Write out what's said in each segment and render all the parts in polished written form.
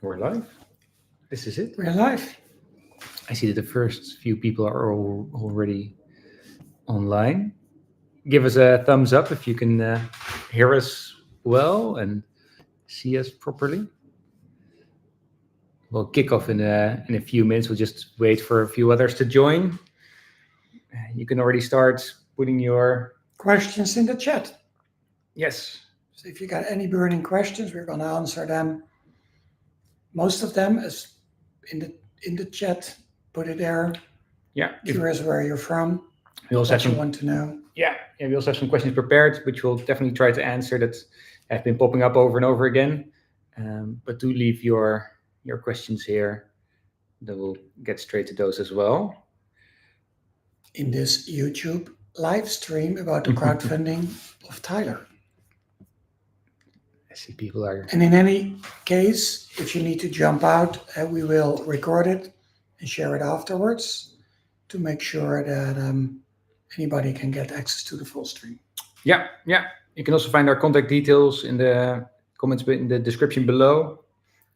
We're live. This is it. We're live. I see that the first few people are already online. Give us a thumbs up if you can hear us well and see us properly. We'll kick off in a few minutes. We'll just wait for a few others to join. You can already start putting your Questions in the chat. yes. So if you got any burning questions, we're going to answer them. Most of them is in the chat. Put it there. Yeah. Curious where you're from. We also What have you want to know. Yeah, we also have some questions prepared, which we'll definitely try to answer, that have been popping up over and over again. But do leave your questions here. Then we'll get straight to those as well. In this YouTube live stream about the crowdfunding of TILER. I see people are... And in any case, if you need to jump out, we will record it and share it afterwards to make sure that anybody can get access to the full stream. Yeah. You can also find our contact details in the comments in the description below.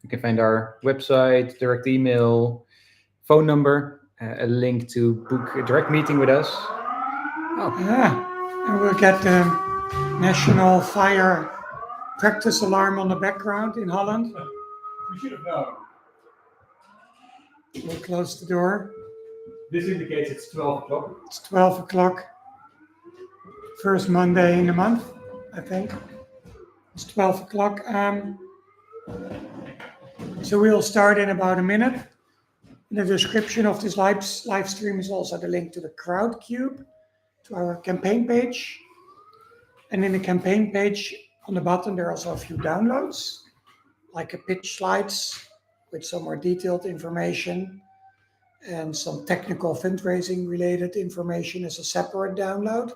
You can find our website, direct email, phone number, a link to book a direct meeting with us. Oh, yeah. And we'll get the national fire practice alarm on the background in Holland. We should have known. We'll close the door. This indicates it's 12 o'clock. It's 12 o'clock. First Monday in the month, I think. It's 12 o'clock. So we'll start in about a minute. In the description of this live stream is also the link to the Crowdcube, to our campaign page. And in the campaign page on the bottom, there are also a few downloads, like a pitch slides with some more detailed information and some technical fundraising related information as a separate download.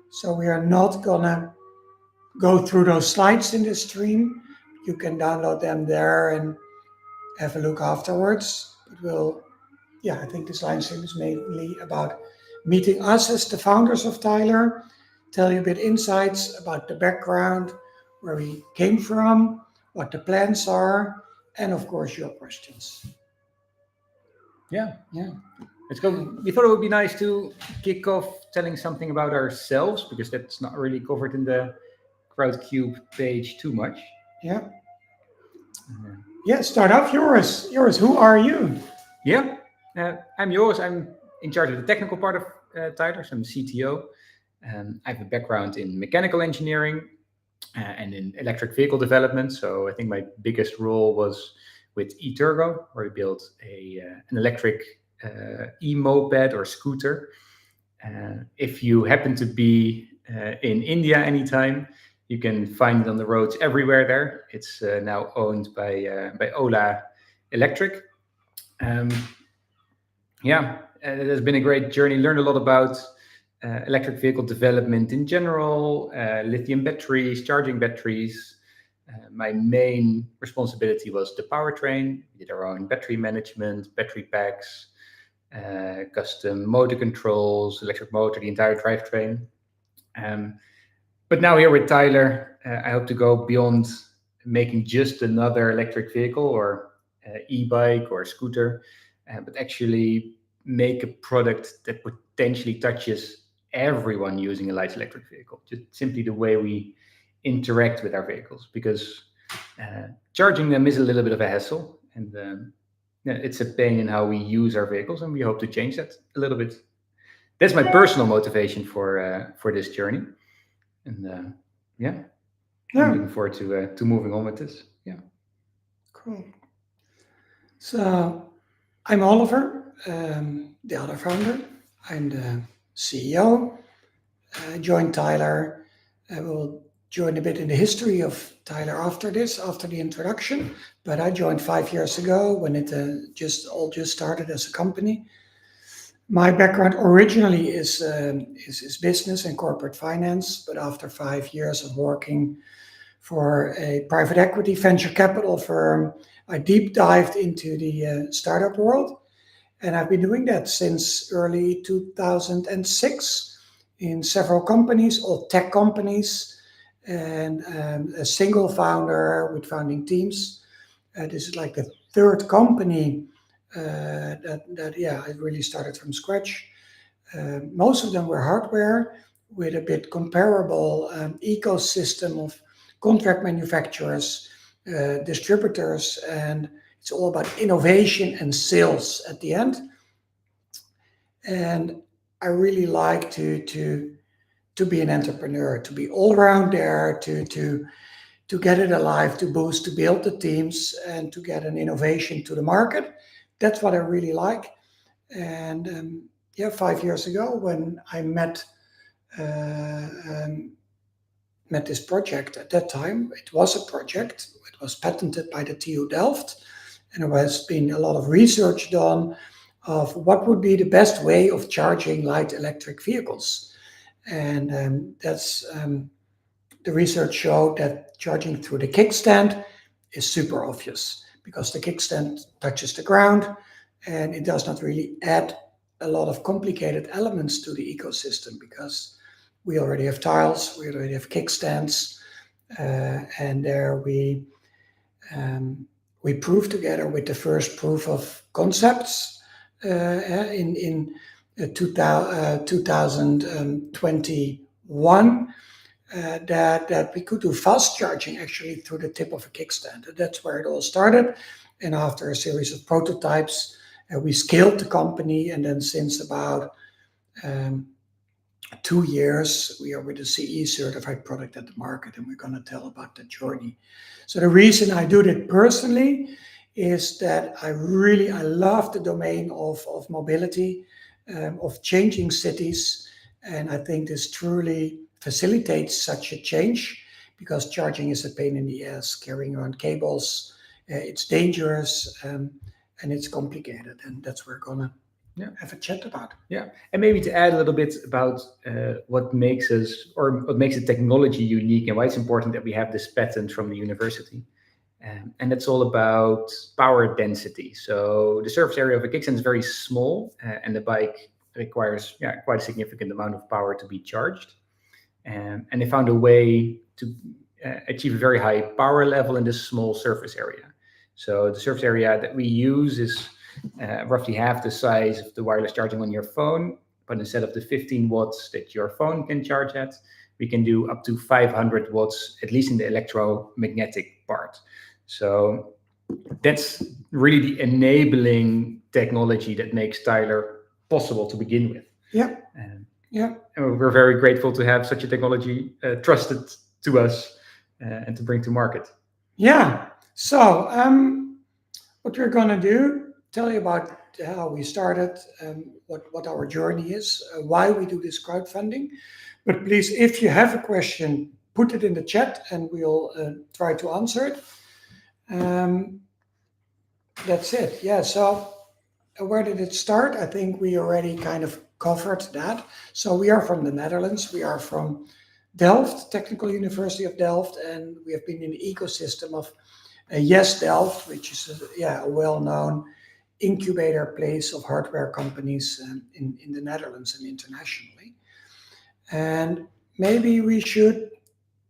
So we are not gonna go through those slides in this stream. You can download them there and have a look afterwards. But I think this live stream is mainly about meeting us as the founders of TILER, tell you a bit insights about the background, where we came from, what the plans are, and of course your questions. Yeah. Let's go. We thought it would be nice to kick off telling something about ourselves, because that's not really covered in the Crowdcube page too much. Yeah. Start off yours. Who are you? Yeah, I'm yours. I'm in charge of the technical part of TILER, so I'm the CTO. I have a background in mechanical engineering and in electric vehicle development. So I think my biggest role was with eTurgo, where we built an electric e-moped or scooter. If you happen to be in India anytime, you can find it on the roads everywhere there. It's now owned by Ola Electric. It has been a great journey. Learned a lot about electric vehicle development in general, lithium batteries, charging batteries. My main responsibility was the powertrain. We did our own battery management, battery packs, custom motor controls, electric motor, the entire drivetrain. But now here with TILER, I hope to go beyond making just another electric vehicle or e-bike or scooter, but actually make a product that potentially touches everyone using a light electric vehicle. Just simply the way we interact with our vehicles, because charging them is a little bit of a hassle, and it's a pain in how we use our vehicles, and we hope to change that a little bit. That's my personal motivation for this journey, and I'm looking forward to moving on with this. Yeah, cool. So I'm Oliver, the other founder. I'm the CEO. I joined TILER. I will join a bit in the history of TILER after the introduction. But I joined 5 years ago when it just started as a company. My background originally is business and corporate finance, but after 5 years of working for a private equity venture capital firm, I deep dived into the startup world. And I've been doing that since early 2006 in several companies, all tech companies, and a single founder with founding teams. This is like the third company that I really started from scratch. Most of them were hardware with a bit comparable ecosystem of contract manufacturers, distributors, and it's all about innovation and sales at the end. And I really like to be an entrepreneur, to be all around there, to get it alive, to boost, to build the teams, and to get an innovation to the market. That's what I really like. And 5 years ago, when I met this project, at that time it was a project. It was patented by the TU Delft, and there has been a lot of research done of what would be the best way of charging light electric vehicles. And the research showed that charging through the kickstand is super obvious, because the kickstand touches the ground and it does not really add a lot of complicated elements to the ecosystem, because we already have tiles, we already have kickstands, and there we proved together with the first proof of concepts in 2021 that we could do fast charging actually through the tip of a kickstand. That's where it all started. And after a series of prototypes, we scaled the company. And then since about 2 years, we are with a CE certified product at the market, and we're going to tell about the journey. So the reason I do that personally is that I love the domain of mobility, of changing cities. And I think this truly facilitates such a change, because charging is a pain in the ass, carrying around cables. It's dangerous, and it's complicated. And that's what we're going to have a chat about. Yeah, and maybe to add a little bit about what makes the technology unique and why it's important that we have this patent from the university. And that's all about power density. So the surface area of a kickstand is very small, and the bike requires quite a significant amount of power to be charged. And they found a way to achieve a very high power level in this small surface area. So the surface area that we use is roughly half the size of the wireless charging on your phone, but instead of the 15 watts that your phone can charge at, we can do up to 500 watts, at least in the electromagnetic part. So that's really the enabling technology that makes TILER possible to begin with. Yeah. And we're very grateful to have such a technology trusted to us and to bring to market. Yeah. So what we're going to do, tell you about how we started, what our journey is, why we do this crowdfunding. But please, if you have a question, put it in the chat and we'll try to answer it. That's it. Yeah. So where did it start? I think we already kind of covered that. So we are from the Netherlands. We are from Delft, Technical University of Delft, and we have been in the ecosystem of Yes Delft, which is a well-known incubator place of hardware companies in the Netherlands and internationally. And maybe we should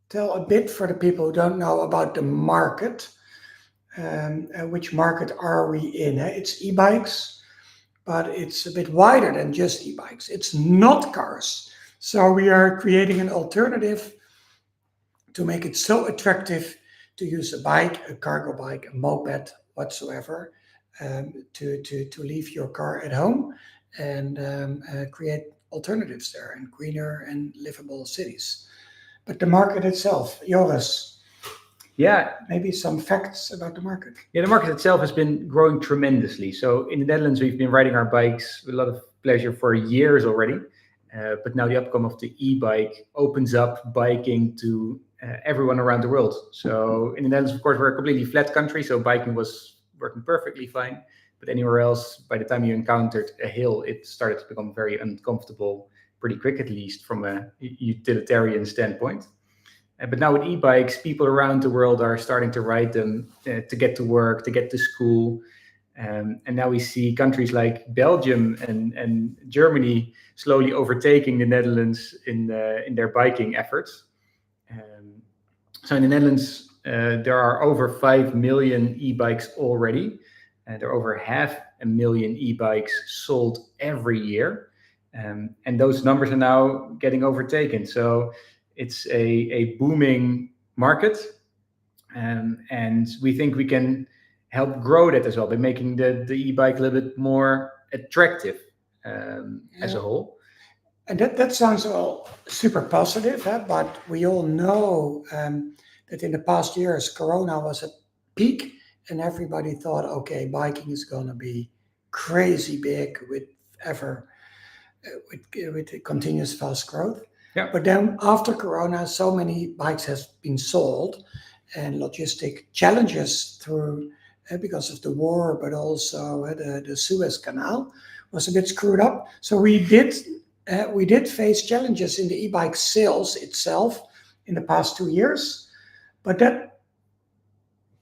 tell a bit for the people who don't know about the market. Which market are we in? It's e-bikes, but it's a bit wider than just e-bikes. It's not cars. So we are creating an alternative to make it so attractive to use a bike, a cargo bike, a moped, whatsoever, to leave your car at home and create alternatives there and greener and livable cities. But the market itself, Joris. Yeah. Maybe some facts about the market. Yeah, the market itself has been growing tremendously. So in the Netherlands, we've been riding our bikes with a lot of pleasure for years already. But now the upcome of the e-bike opens up biking to everyone around the world. So in the Netherlands, of course, we're a completely flat country, so biking was working perfectly fine. But anywhere else, by the time you encountered a hill, it started to become very uncomfortable, pretty quick at least, from a utilitarian standpoint. But now with e-bikes, people around the world are starting to ride them to get to work, to get to school. And now we see countries like Belgium and Germany slowly overtaking the Netherlands in their biking efforts. So in the Netherlands, there are over 5 million e-bikes already. There are over 500,000 e-bikes sold every year. And those numbers are now getting overtaken. So it's a booming market. And we think we can help grow that as well by making the e-bike a little bit more attractive as a whole. And that sounds all super positive, but we all know that in the past years, Corona was at peak, and everybody thought, okay, biking is going to be crazy big with continuous fast growth. Yeah. But then after Corona, so many bikes have been sold, and logistic challenges through because of the war, but also the Suez Canal was a bit screwed up. So we did face challenges in the e-bike sales itself in the past 2 years, but that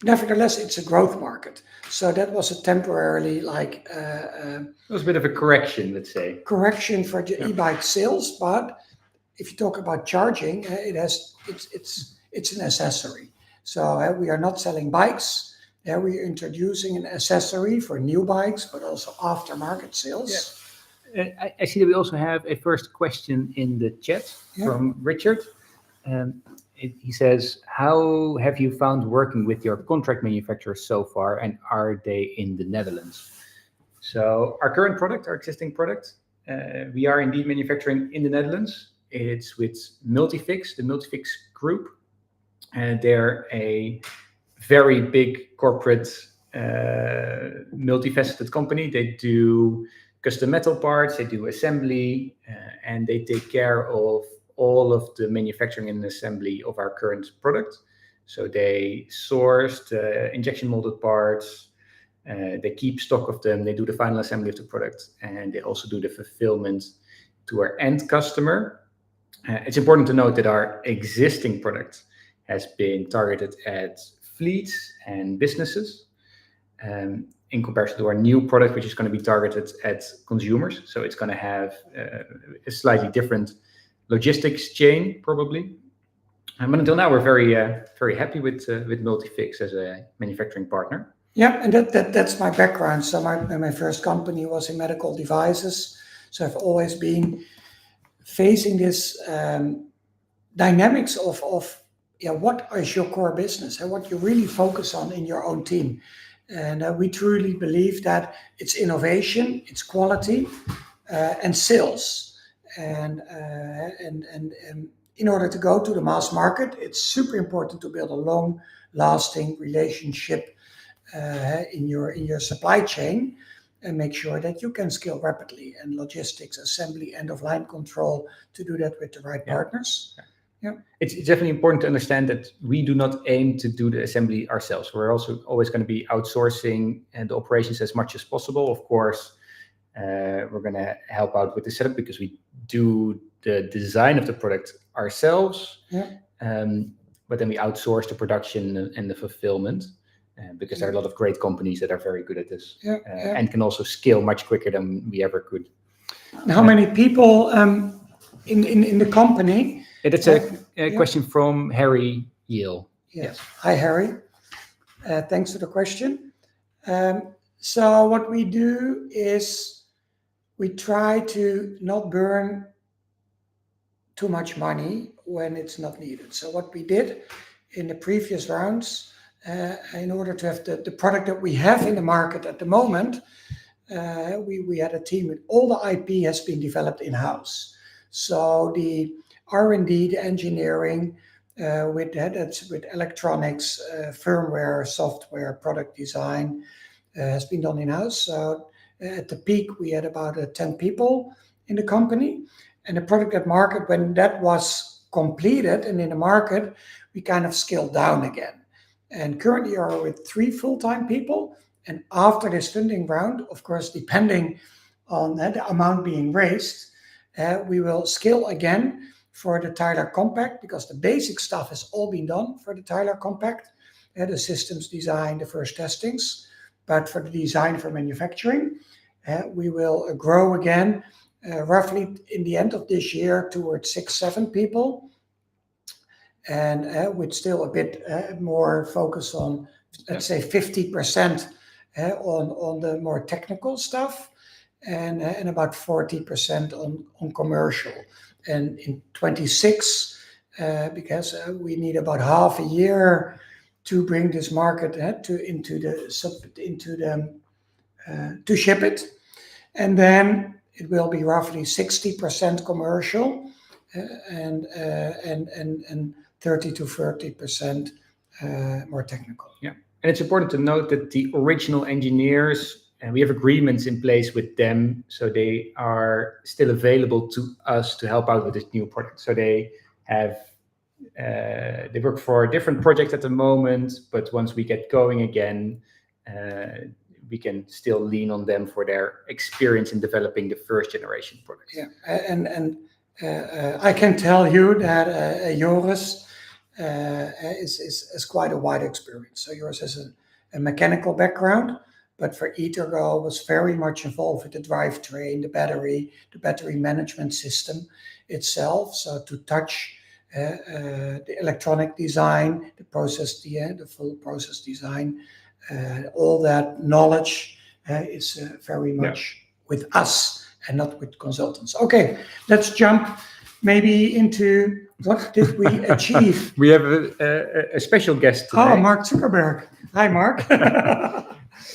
nevertheless it's a growth market. So that was a temporarily it was a bit of a correction, let's say. Correction for the e-bike sales, but if you talk about charging, it's an accessory. So we are not selling bikes. We're introducing an accessory for new bikes, but also aftermarket sales. Yeah. I see that we also have a first question in the chat from Richard. He says, how have you found working with your contract manufacturers so far, and are they in the Netherlands? So our current product, our existing product, we are indeed manufacturing in the Netherlands. It's with Multifix, the Multifix group. They're a very big corporate, multifaceted company. They do custom metal parts, they do assembly, and they take care of all of the manufacturing and assembly of our current product. So they source the injection molded parts, they keep stock of them, they do the final assembly of the product, and they also do the fulfillment to our end customer. It's important to note that our existing product has been targeted at fleets and businesses, in comparison to our new product, which is going to be targeted at consumers. So it's going to have a slightly different logistics chain, probably. But until now, we're very happy with Multifix as a manufacturing partner. Yeah, and that's my background. So my first company was in medical devices. So I've always been facing this dynamics of what is your core business and what you really focus on in your own team. And we truly believe that it's innovation, it's quality, and sales. And in order to go to the mass market, it's super important to build a long-lasting relationship in your supply chain and make sure that you can scale rapidly, and logistics, assembly, end-of-line control, to do that with the right partners. Yeah. It's definitely important to understand that we do not aim to do the assembly ourselves. We're also always going to be outsourcing and the operations as much as possible. Of course, we're going to help out with the setup because we do the design of the product ourselves. Yeah. But then we outsource the production and the fulfillment because there are a lot of great companies that are very good at this and can also scale much quicker than we ever could. And how many people in the company? It's a question from Harry Yale. Yes. Hi, Harry. Thanks for the question. So what we do is we try to not burn too much money when it's not needed. So what we did in the previous rounds, in order to have the product that we have in the market at the moment, we had a team with all the IP has been developed in-house. So the R&D, the engineering, that's with electronics, firmware, software, product design, has been done in-house. So at the peak, we had about 10 people in the company. And the product at market, when that was completed and in the market, we kind of scaled down again. And currently are with 3 full-time people. And after this funding round, of course, depending on the amount being raised, we will scale again for the TILER Compact, because the basic stuff has all been done for the TILER Compact, the systems design, the first testings. But for the design for manufacturing, we will grow again, roughly in the end of this year towards 6-7 people. and with still a bit more focus on, let's say, 50% on the more technical stuff, and about 40% on commercial. And in 26, because we need about half a year to bring this market to ship it, and then it will be roughly 60% commercial, and 30 to 40% more technical. Yeah, and it's important to note that the original engineers, and we have agreements in place with them, so they are still available to us to help out with this new product. So they have they work for a different project at the moment, but once we get going again, we can still lean on them for their experience in developing the first generation products. Yeah, and I can tell you that Joris is quite a wide experience. So Joris has a mechanical background, but for Etergo was very much involved with the drivetrain, the battery management system itself. So to touch the electronic design, the full process design, all that knowledge is very much with us and not with consultants. Okay, let's jump maybe into what did we achieve. We have a special guest today. Oh, Mark Zuckerberg. Hi, Mark.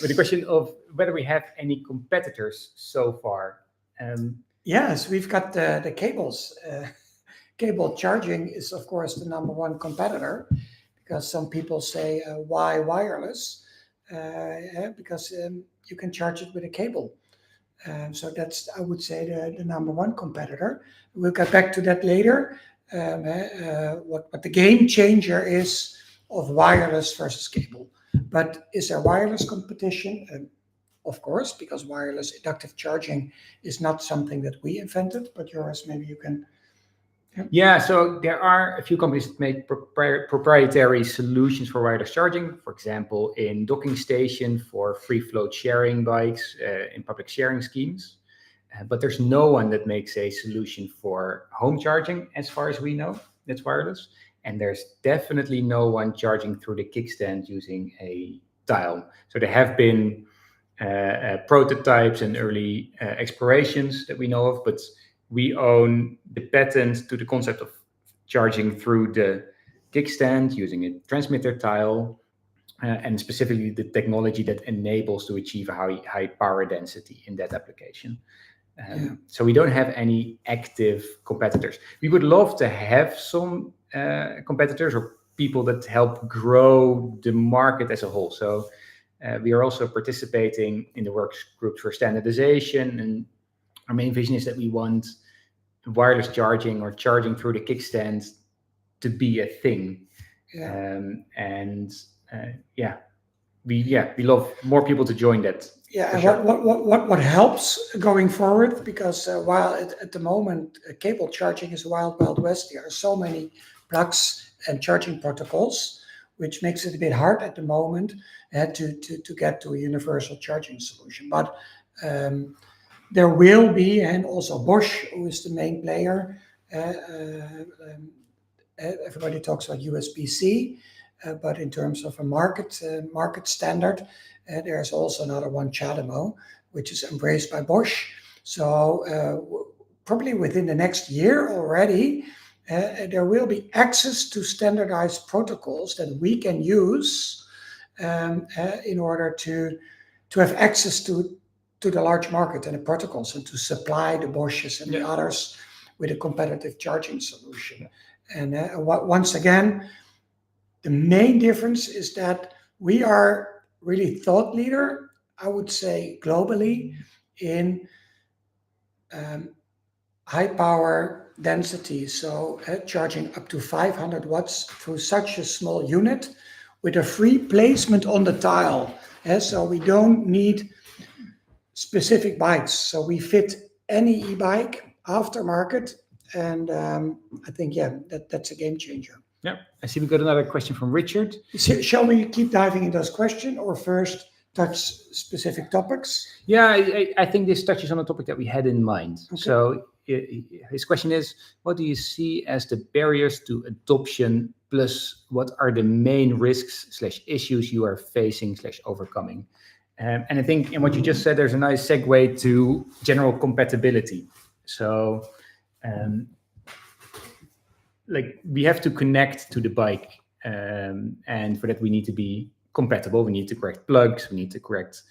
With the question of whether we have any competitors so far. Yes, we've got the cables. Cable charging is, of course, the number one competitor, because some people say, why wireless? Because you can charge it with a cable. So that's, I would say, the number one competitor. We'll get back to that later. What the game changer is of wireless versus cable. But is there wireless competition? Of course, because wireless inductive charging is not something that we invented. But Joris, maybe you can. Yeah, so there are a few companies that make proprietary solutions for wireless charging. For example, in docking station for free float sharing bikes in public sharing schemes. But there's no one that makes a solution for home charging, as far as we know, that's wireless. And there's definitely no one charging through the kickstand using a tile. So there have been prototypes and early explorations that we know of, but we own the patent to the concept of charging through the kickstand using a transmitter tile, and specifically the technology that enables to achieve a high power density in that application. So we don't have any active competitors. We would love to have some competitors or people that help grow the market as a whole. So we are also participating in the work group for standardization, and our main vision is that we want wireless charging or charging through the kickstand to be a thing. We love more people to join that. Yeah, and sure. What helps going forward, because while at the moment cable charging is wild west, there are so many plugs and charging protocols, which makes it a bit hard at the moment to get to a universal charging solution. But there will be, and also Bosch, who is the main player. Everybody talks about USB-C, but in terms of a market standard, there's also another one, CHAdeMO, which is embraced by Bosch. So probably within the next year already, there will be access to standardized protocols that we can use in order to have access to the large market and the protocols, and to supply the Bosches and the others with a competitive charging solution. And once again, the main difference is that we are really thought leader, I would say, globally in high power density. So charging up to 500 watts through such a small unit with a free placement on the tile. So we don't need specific bikes. So we fit any e-bike aftermarket. And I think, that's a game changer. Yeah, I see we got another question from Richard. Shall we keep diving into this question, or first touch specific topics? Yeah, I think this touches on a topic that we had in mind. Okay. So his question is, what do you see as the barriers to adoption, plus what are the main risks / issues you are facing / overcoming? And I think in what you just said, there's a nice segue to general compatibility. So like we have to connect to the bike, and for that we need to be compatible. We need to correct plugs, we need to correct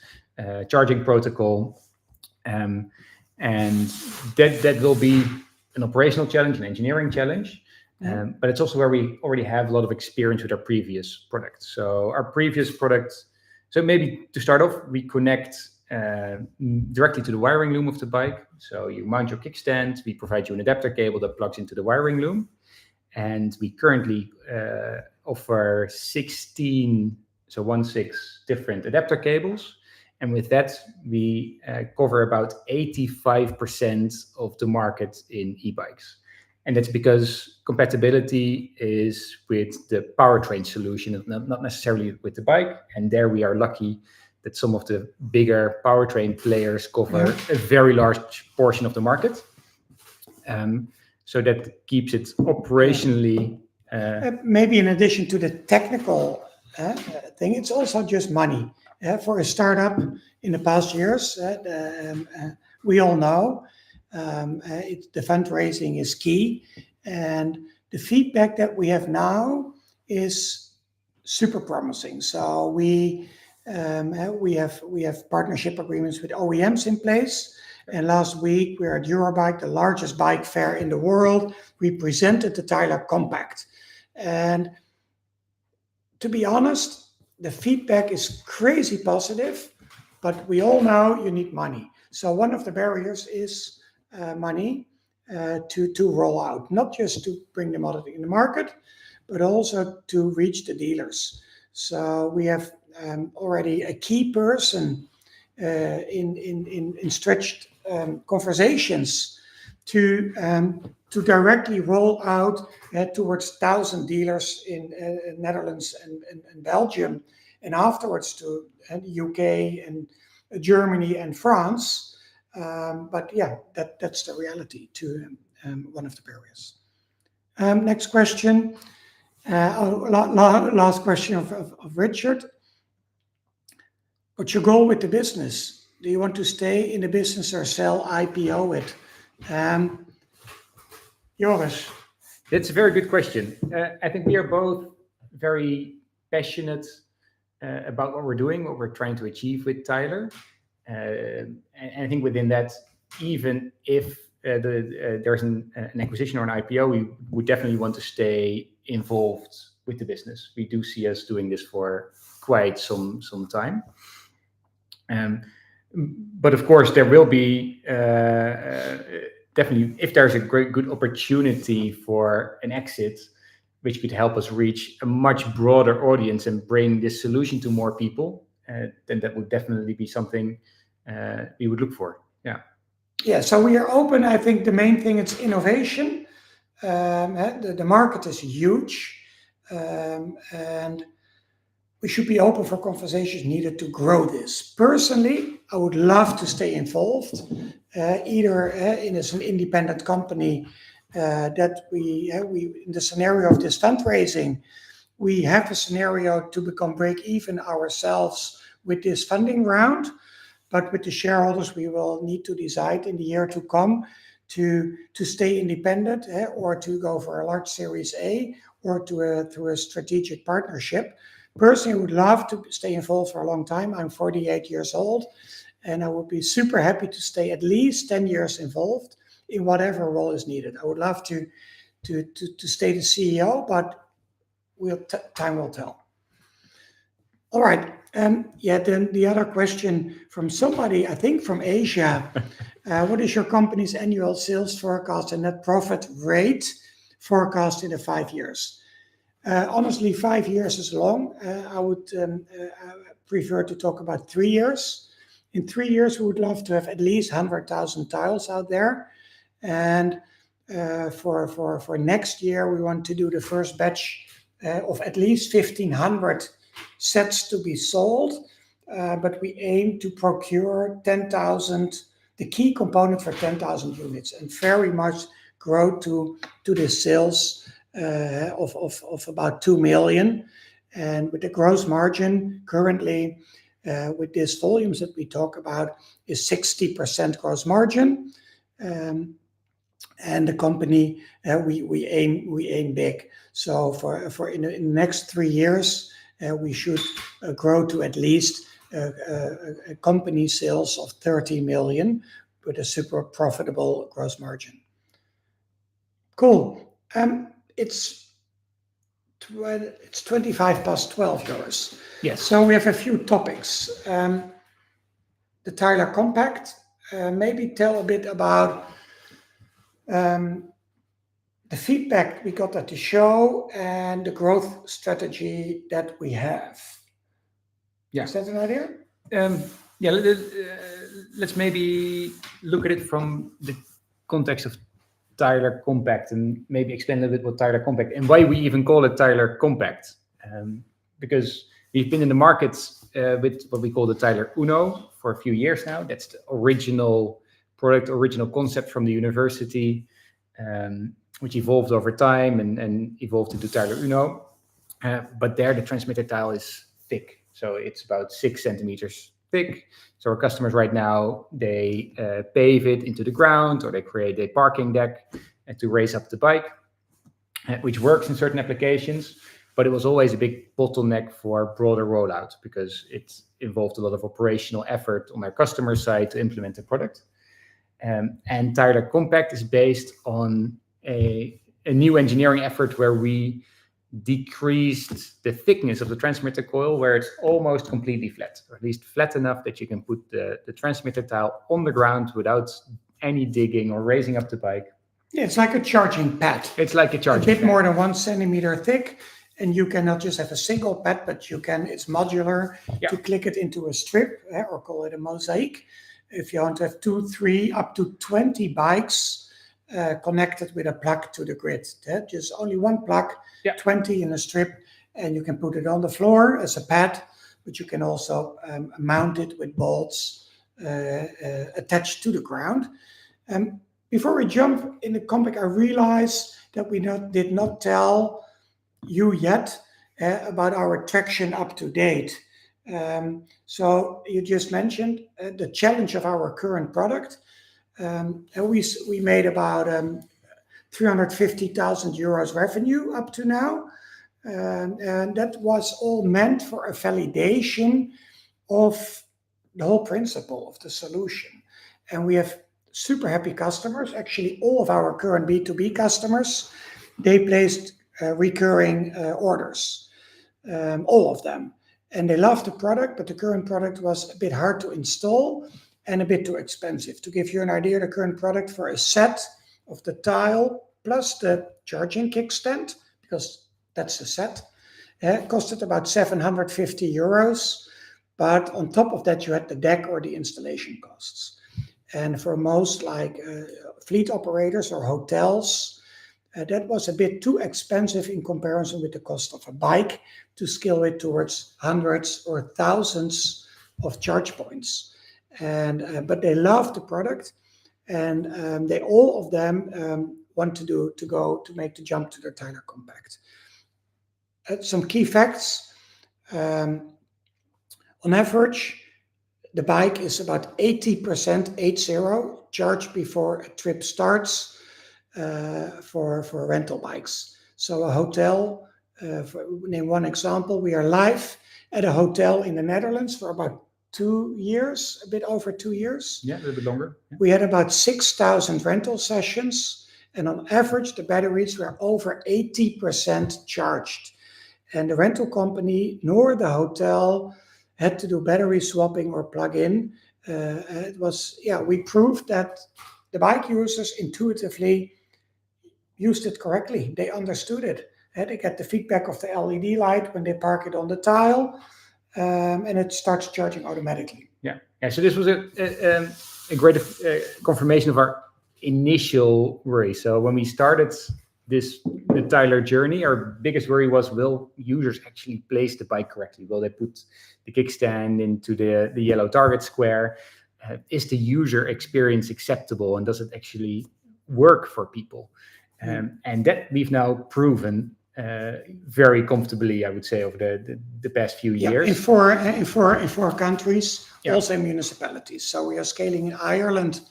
charging protocol, and that will be an operational challenge, an engineering challenge, but it's also where we already have a lot of experience with our previous products. So our previous products, so maybe to start off, we connect directly to the wiring loom of the bike. So you mount your kickstand, we provide you an adapter cable that plugs into the wiring loom, and we currently offer 16 different adapter cables. And with that, we cover about 85% of the market in e-bikes. And that's because compatibility is with the powertrain solution, not necessarily with the bike. And there we are lucky that some of the bigger powertrain players cover a very large portion of the market. So that keeps it operationally. Maybe in addition to the technical thing, it's also just money. For a startup in the past years, we all know the fundraising is key, and the feedback that we have now is super promising. So we have partnership agreements with OEMs in place. And last week we were at Eurobike, the largest bike fair in the world. We presented the TILER Compact, and to be honest, the feedback is crazy positive, but we all know you need money. So one of the barriers is money to roll out, not just to bring them out in the market, but also to reach the dealers. So we have already a key person in stretched conversations to directly roll out towards 1,000 dealers in Netherlands and Belgium, and afterwards to the UK and Germany and France. But yeah, that's the reality to one of the barriers. Next question. Last question of Richard. What's your goal with the business? Do you want to stay in the business or sell, IPO it? Joris. That's a very good question. I think we are both very passionate about what we're doing, what we're trying to achieve with TILER. And I think within that, even if there's an acquisition or an IPO, we would definitely want to stay involved with the business. We do see us doing this for quite some time. But of course, there will be definitely, if there's a good opportunity for an exit, which could help us reach a much broader audience and bring this solution to more people, then that would definitely be something we would look for. Yeah. Yeah, so we are open. I think the main thing is innovation. The market is huge, and we should be open for conversations needed to grow this. Personally, I would love to stay involved, either in as an independent company that we in the scenario of this fundraising, we have a scenario to become break even ourselves with this funding round. But with the shareholders, we will need to decide in the year to come to stay independent or to go for a large Series A or to a strategic partnership. Personally, I would love to stay involved for a long time. I'm 48 years old, and I would be super happy to stay at least 10 years involved in whatever role is needed. I would love to stay the CEO, but time will tell. All right. Yeah, then the other question from somebody, I think from Asia. What is your company's annual sales forecast and net profit rate forecast in the 5 years? Honestly, 5 years is long. I would prefer to talk about 3 years. In 3 years, we would love to have at least 100,000 tiles out there. And for next year, we want to do the first batch of at least 1,500 sets to be sold. But we aim to procure 10,000 the key component for 10,000 units, and very much grow to the sales of about 2 million. And with the gross margin currently, with these volumes that we talk about, is 60% gross margin. And the company, we aim big. So for in the next 3 years, we should grow to at least a company sales of 30 million with a super profitable gross margin. Cool. It's 25 past 12 yours. Yes. So we have a few topics. The TILER Compact. Maybe tell a bit about the feedback we got at the show and the growth strategy that we have. Yeah. Is that an idea? Yeah, let's maybe look at it from the context of TILER Compact and maybe explain a little bit what TILER Compact and why we even call it TILER Compact. Because we've been in the markets with what we call the TILER Uno for a few years now. That's the original product, original concept from the university, which evolved over time and evolved into TILER Uno. But there the transmitter tile is thick. So it's about 6 centimeters thick. So our customers right now, they pave it into the ground or they create a parking deck to raise up the bike, which works in certain applications. But it was always a big bottleneck for broader rollout because it involved a lot of operational effort on our customer side to implement the product. And TILER Compact is based on a new engineering effort where we decreased the thickness of the transmitter coil where it's almost completely flat, or at least flat enough that you can put the transmitter tile on the ground without any digging or raising up the bike. Yeah, it's like a charging pad. It's like a charging pad. A bit pad. more than 1 centimeter thick, and you cannot just have a single pad, but you can, it's modular to click it into a strip or call it a mosaic. If you want to have 2, 3, up to 20 bikes connected with a plug to the grid. Just only one plug, 20 in a strip, and you can put it on the floor as a pad, but you can also mount it with bolts attached to the ground. Before we jump in the Compact, I realized that we did not tell you yet about our traction up to date. So you just mentioned the challenge of our current product. And we made about 350,000 euros revenue up to now. And that was all meant for a validation of the whole principle of the solution. And we have super happy customers. Actually, all of our current B2B customers, they placed recurring orders, all of them. And they loved the product, but the current product was a bit hard to install and a bit too expensive. To give you an idea, the current product for a set of the tile plus the charging kickstand, because that's the set, costed about 750 euros. But on top of that, you had the deck or the installation costs. And for most like fleet operators or hotels, that was a bit too expensive in comparison with the cost of a bike to scale it towards hundreds or thousands of charge points. And but they love the product, and they all of them want to make the jump to the TILER Compact. Some key facts. On average, the bike is about 80% 80 charged before a trip starts for rental bikes. So a hotel, name one example, we are live at a hotel in the Netherlands for about 2 years, a bit over 2 years. Yeah, a little bit longer. Yeah. We had about 6,000 rental sessions, and on average, the batteries were over 80% charged. And the rental company nor the hotel had to do battery swapping or plug-in. It was, we proved that the bike users intuitively used it correctly. They understood it. They get the feedback of the LED light when they park it on the tile, and it starts charging automatically. Yeah. So this was a great confirmation of our initial worry. So when we started the TILER journey, our biggest worry was, will users actually place the bike correctly? Will they put the kickstand into the yellow target square? is the user experience acceptable, and does it actually work for people? And that we've now proven very comfortably, I would say, over the past few years. In four countries, also municipalities. So we are scaling in Ireland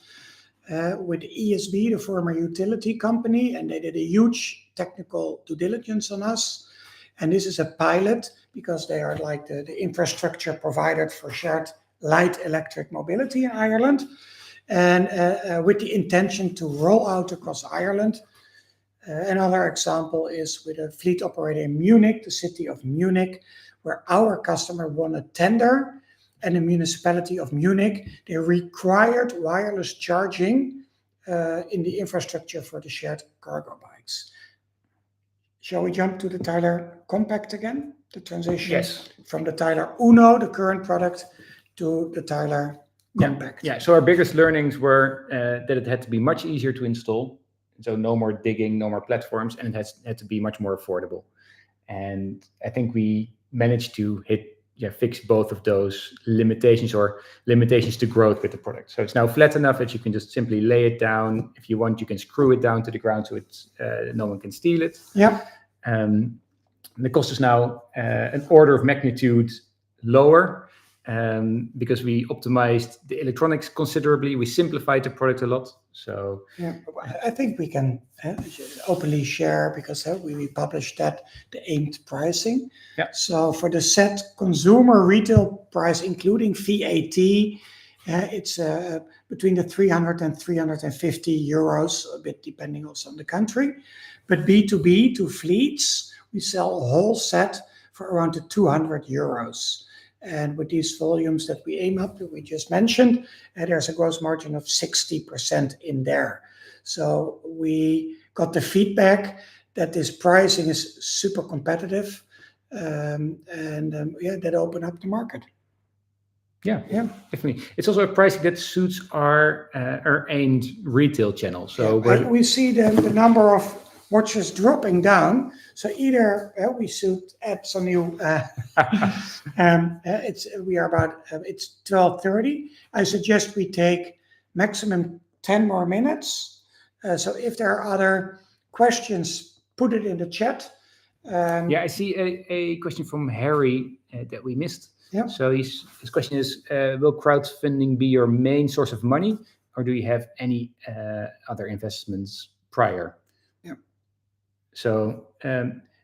with ESB, the former utility company, and they did a huge technical due diligence on us. And this is a pilot because they are like the infrastructure provider for shared light electric mobility in Ireland, and with the intention to roll out across Ireland. Another example is with a fleet operator in Munich, the city of Munich, where our customer won a tender, and the municipality of Munich, they required wireless charging in the infrastructure for the shared cargo bikes. Shall we jump to the TILER Compact again? The transition from the TILER Uno, the current product, to the TILER Compact. Yeah. So our biggest learnings were that it had to be much easier to install. So no more digging, no more platforms, and it had to be much more affordable. And I think we managed to fix both of those limitations to growth with the product. So it's now flat enough that you can just simply lay it down. If you want, you can screw it down to the ground so it's no one can steal it. The cost is now an order of magnitude lower because we optimized the electronics considerably. We simplified the product a lot. So I think we can openly share, because we published the aimed pricing. So for the set consumer retail price, including VAT, it's between the 300 and 350 euros, a bit depending also on the country. But B2B, to fleets, we sell a whole set for around 200 euros. And with these volumes that we aim up, that we just mentioned, there's a gross margin of 60% in there. So we got the feedback that this pricing is super competitive, that opened up the market. Yeah, definitely. It's also a pricing that suits our aimed retail channel. So we see the number of watches dropping down. So either we should add some new. It's 12:30. I suggest we take maximum 10 more minutes. So if there are other questions, put it in the chat. I see a question from Harry that we missed. So his question is, will crowdfunding be your main source of money, or do you have any other investments prior? So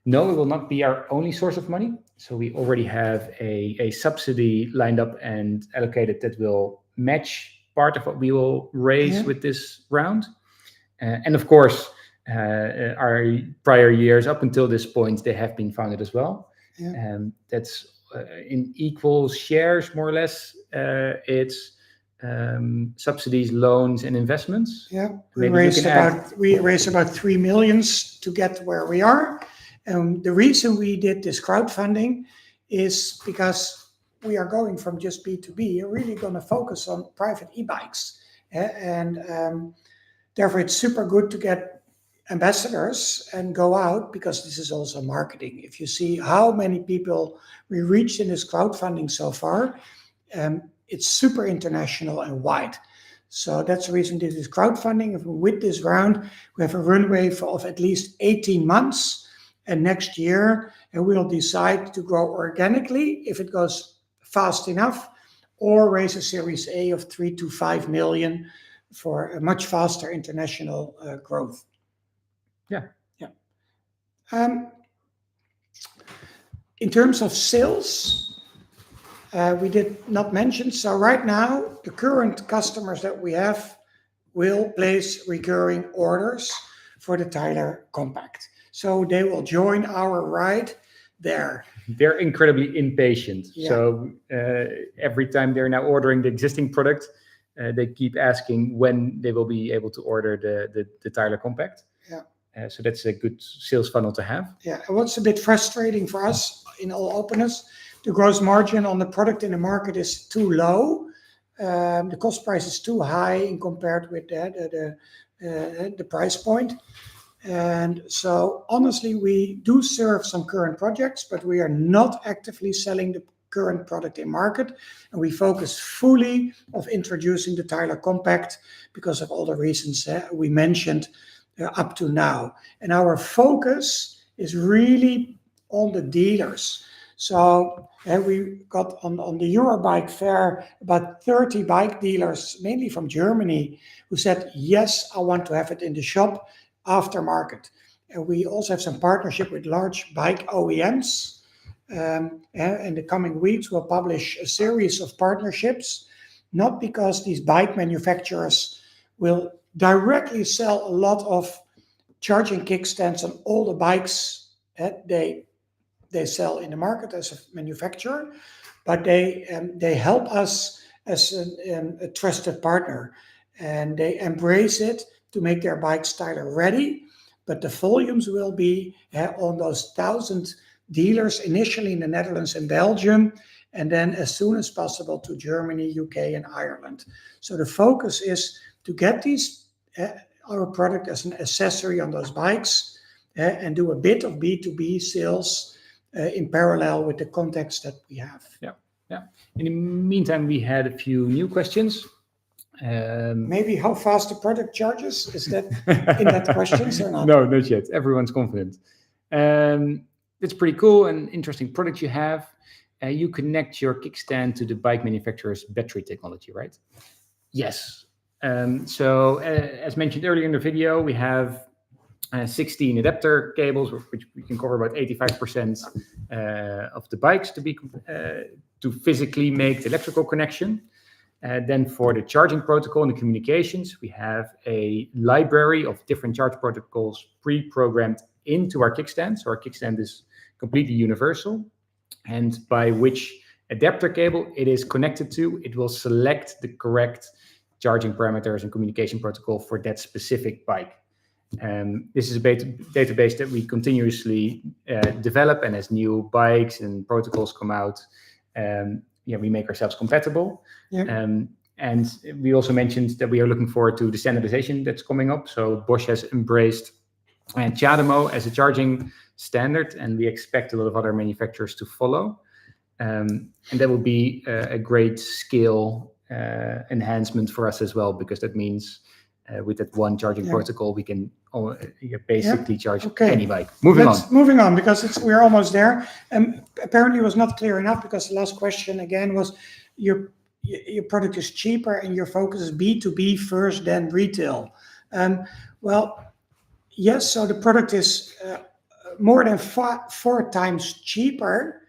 no, it will not be our only source of money. So we already have a subsidy lined up and allocated that will match part of what we will raise with this round. And of course, our prior years up until this point, they have been funded as well. That's in equal shares, more or less. It's subsidies, loans, and investments. We raised about 3 million to get where we are. The reason we did this crowdfunding is because we are going from just B2B. You're really going to focus on private e-bikes, and therefore it's super good to get ambassadors and go out, because this is also marketing. If you see how many people we reached in this crowdfunding so far, it's super international and wide. So that's the reason this is crowdfunding. With this round, we have a runway of at least 18 months. And next year, we'll decide to grow organically if it goes fast enough, or raise a Series A of 3 to 5 million for a much faster international growth. In terms of sales, we did not mention. So right now, the current customers that we have will place recurring orders for the TILER Compact. So they will join our ride there. They're incredibly impatient. So every time they're now ordering the existing product, they keep asking when they will be able to order the TILER Compact. So that's a good sales funnel to have. And what's a bit frustrating for us, in all openness, the gross margin on the product in the market is too low. The cost price is too high in compared with the price point. And so honestly, we do serve some current projects, but we are not actively selling current product in market, and we focus fully of introducing the TILER Compact because of all the reasons we mentioned up to now. And our focus is really on the dealers. So we got on the Eurobike fair about 30 bike dealers, mainly from Germany, who said, yes, I want to have it in the shop aftermarket. And we also have some partnership with large bike OEMs. In the coming weeks, we'll publish a series of partnerships, not because these bike manufacturers will directly sell a lot of charging kickstands on all the bikes that they sell in the market as a manufacturer, but they help us as a trusted partner, and they embrace it to make their bikes TILER ready. But the volumes will be on those 1,000 dealers, initially in the Netherlands and Belgium, and then as soon as possible to Germany, UK, and Ireland. So the focus is to get our product as an accessory on those bikes and do a bit of B2B sales in parallel with the context that we have. Yeah. In the meantime, we had a few new questions. Maybe how fast the product charges? Is that in that questions or not? No, not yet. Everyone's confident. It's pretty cool and interesting product you have. You connect your kickstand to the bike manufacturer's battery technology, right? Yes. So as mentioned earlier in the video, we have 16 adapter cables, which we can cover about 85% of the bikes to physically make the electrical connection. Then for the charging protocol and the communications, we have a library of different charge protocols pre-programmed into our kickstand. So our kickstand is completely universal, and by which adapter cable it is connected to, it will select the correct charging parameters and communication protocol for that specific bike. This is a database that we continuously develop, and as new bikes and protocols come out, we make ourselves compatible. Yeah. And we also mentioned that we are looking forward to the standardization that's coming up. So Bosch has embraced CHAdeMO as a charging standard, and we expect a lot of other manufacturers to follow. And that will be a great skill enhancement for us as well, because that means with that one charging protocol, we can basically charge any bike. Moving on, because we're almost there. Apparently it was not clear enough, because the last question again was your product is cheaper and your focus is B2B first, then retail. Well, yes, so the product is more than four times cheaper,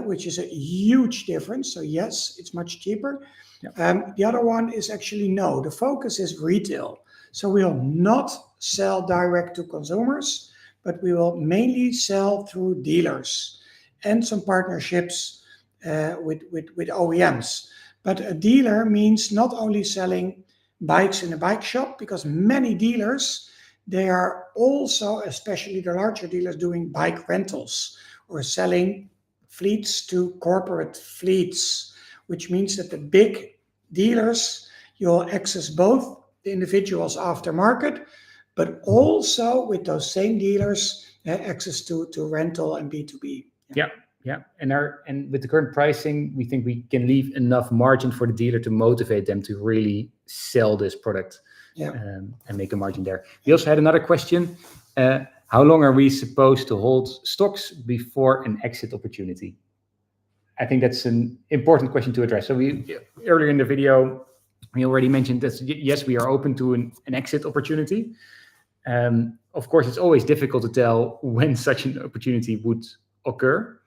which is a huge difference. So yes, it's much cheaper. Yep. The other one is actually no, the focus is retail. So we will not sell direct to consumers, but we will mainly sell through dealers and some partnerships with OEMs. But a dealer means not only selling bikes in a bike shop, because many dealers, they are also, especially the larger dealers, doing bike rentals or selling fleets to corporate fleets, which means that the big dealers, you'll access both the individuals aftermarket, but also with those same dealers, access to rental and B2B. Yeah. And with the current pricing, we think we can leave enough margin for the dealer to motivate them to really sell this product and make a margin there. We also had another question. How long are we supposed to hold stocks before an exit opportunity? I think that's an important question to address. So earlier in the video, we already mentioned that, yes, we are open to an exit opportunity. Of course, it's always difficult to tell when such an opportunity would occur.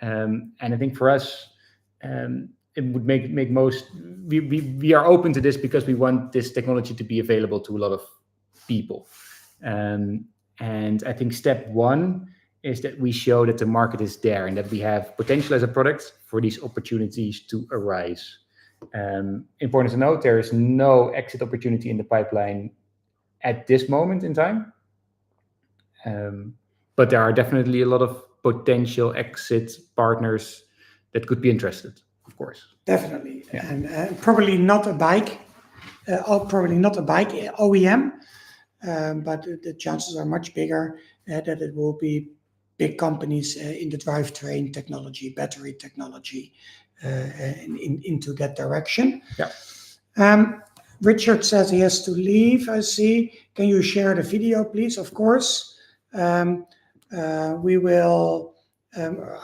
And I think for us, it would make most, we are open to this because we want this technology to be available to a lot of people. And I think step one is that we show that the market is there and that we have potential as a product for these opportunities to arise. Important to note, there is no exit opportunity in the pipeline at this moment in time. But there are definitely a lot of potential exit partners that could be interested, of course. Definitely. Yeah. And probably not a bike, OEM, but the chances are much bigger that it will be big companies in the drivetrain technology, battery technology, into that direction. Yeah. Richard says he has to leave, I see. Can you share the video, please? Of course. We will,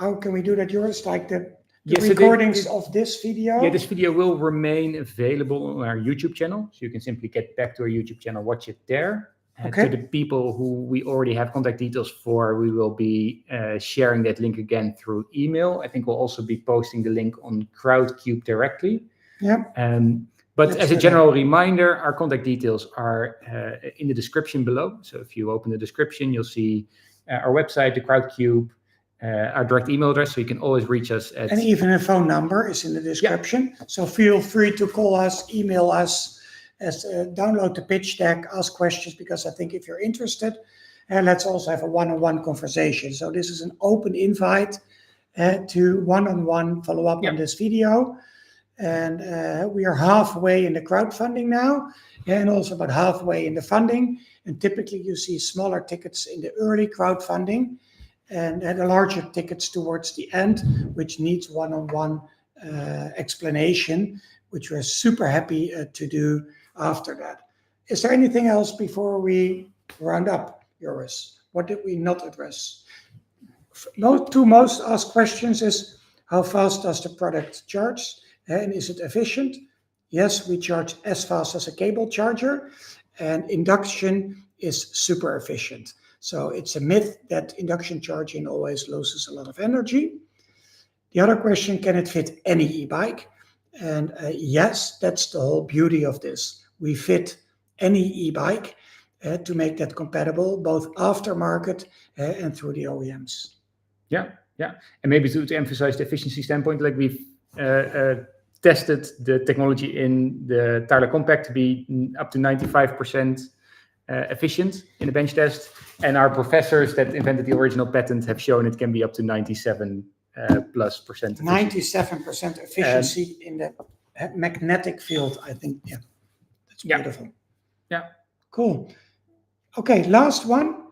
how can we do that, Joris? Like the recordings of this video? Yeah, this video will remain available on our YouTube channel. So you can simply get back to our YouTube channel, watch it there. To the people who we already have contact details for, we will be sharing that link again through email. I think we'll also be posting the link on Crowdcube directly. Yeah. But as a general reminder, our contact details are in the description below. So if you open the description, you'll see our website, the Crowdcube, our direct email address, so you can always reach us at... And even a phone number is in the description. Yeah. So feel free to call us, email us, download the pitch deck, ask questions, because I think if you're interested, let's also have a one-on-one conversation. So this is an open invite to one-on-one follow up on this video. And we are halfway in the crowdfunding now, and also about halfway in the funding. And typically you see smaller tickets in the early crowdfunding and the larger tickets towards the end, which needs one-on-one explanation, which we're super happy to do after that. Is there anything else before we round up, Joris? What did we not address? Two most asked questions is, how fast does the product charge? And is it efficient? Yes, we charge as fast as a cable charger, and induction is super efficient. So it's a myth that induction charging always loses a lot of energy. The other question, can it fit any e-bike? And yes, that's the whole beauty of this. We fit any e-bike to make that compatible, both aftermarket and through the OEMs. Yeah. And maybe to emphasize the efficiency standpoint, like we've tested the technology in the TILER Compact to be up to 95% efficient in a bench test, and our professors that invented the original patent have shown it can be up to 97% plus efficiency. 97% efficiency in the magnetic field, I think. Yeah, that's beautiful. Yeah. Cool. Okay, last one.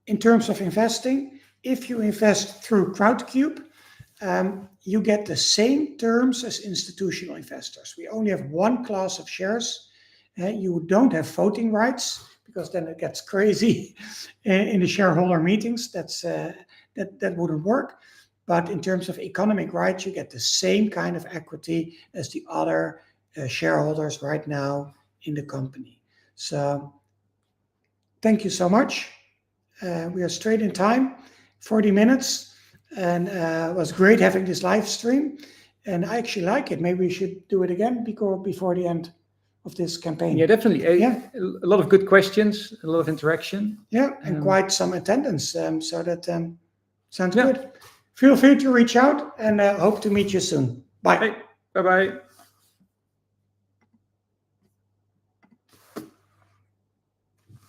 In terms of investing, if you invest through Crowdcube, you get the same terms as institutional investors. We only have one class of shares. You don't have voting rights, because then it gets crazy in the shareholder meetings. That wouldn't work. But in terms of economic rights, you get the same kind of equity as the other shareholders right now in the company. So thank you so much. We are straight in time, 40 minutes. And it was great having this live stream. And I actually like it. Maybe we should do it again before the end of this campaign. Yeah, definitely. A lot of good questions, a lot of interaction. Yeah, and quite some attendance. So that sounds good. Feel free to reach out, and hope to meet you soon. Bye. Hey, bye-bye.